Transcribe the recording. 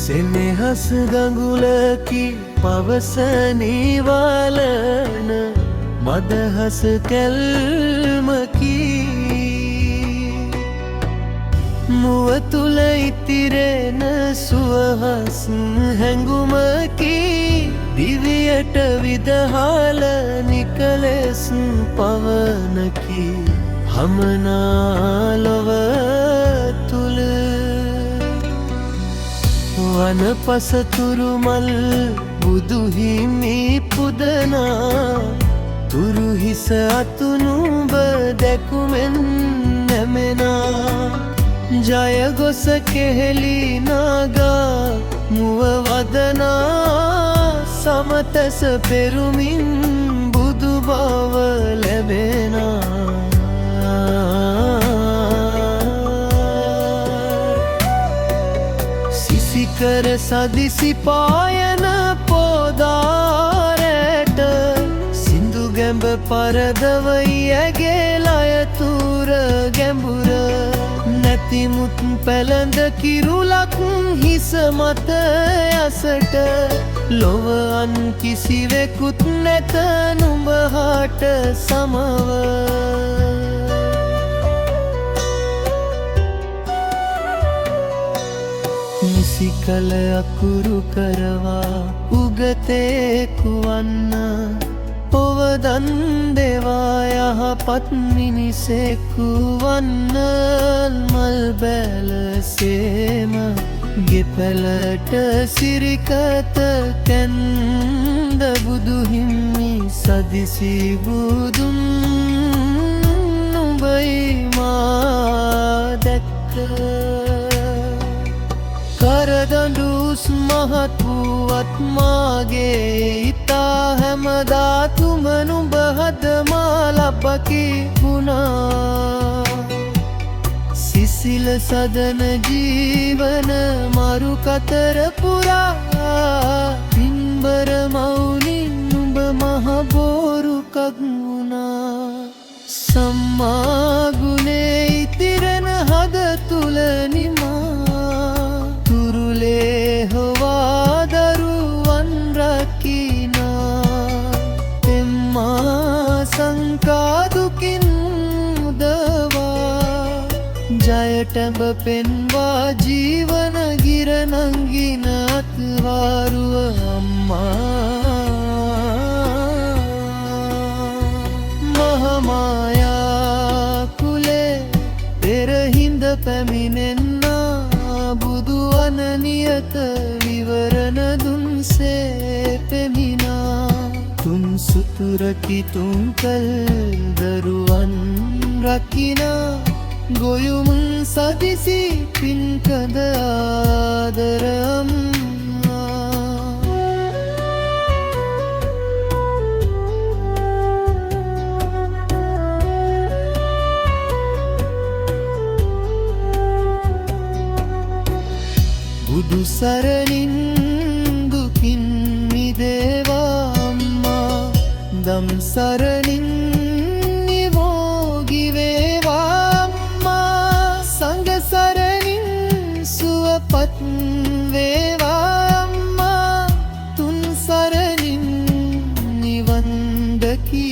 සෙනෙහස් ගඟුලකි පවස නිවලන මදහස කැල්මකි මුව තුල ඉතිරෙන සුවහස් හැඟුමකි දිවියට විදහාල නිකලෙස් පවනකි හමනා ලොව තුල වනපස තුරුමල් බුදුහිමි පුදනා තුරුහිස අතුනුඹ දැකුමෙන් නැමෙනා ජයගොස කෙහෙලි නාගා මුව වදනා සමතැස පෙරුමින් බුදු බව ලැබෙනා සිසිකර සදිසි පායන පෝදාරයට සිඳු ගැඹ පරදවයි ඇගේ ලයතුර ගැඹුර නැතිමුත් පැළඳ කිරුලක් හිස මත යසට ලොව අන් කිසිවෙකුත් නැත නුඹ හාට සමව නිසිකල අකුරු කරවා උගතෙකු වන්න පොවදන් දෙවා යහපත් මිනිසෙකු වන්න මල් බැලසේම ගෙපැලට සිරිකත කැන්ද බුදුහිමි සදිසි බුදුන් නුඹයි මා දැක්ක කරදඬුස් මහත් වූවත් මාගේ ඉතා හැමදා තුම නුඹ හදමා ලබකි වුණා සිසිල සදන ජීවන මරු කතර පුරා පින්බර මවුනින් නුඹ මහ බෝරුකක් වුණා සම්මා ගුණේ ඉතිරෙන හද තුල නිමා තුරුලේ හොවා දරුවන් රකිනා එම්මා සංකා දුකින් මුදවා ජයටඹ පෙන්වා ජීවන ගිර නංගින අත්වාරුව අම්මා මහමායා කුලේ පෙරහිඳ පැමිණෙන්නා බුදු අනනියත විවරණ දුන්සේ පෙමිනා තුන් සුතුරකි තුන්කල් දරුවන් රකිනා ගොයුම් සදිසි පින්කඳ ආදර අම්මා බුදු සරණින් දුකින් මිදේවා අම්මා දම් සරණින් නිවෝගි වේවා අම්මා සංඝ සරණින් සුවපත් වේවා අම්මා තුන් සරණින් නිවන් දකි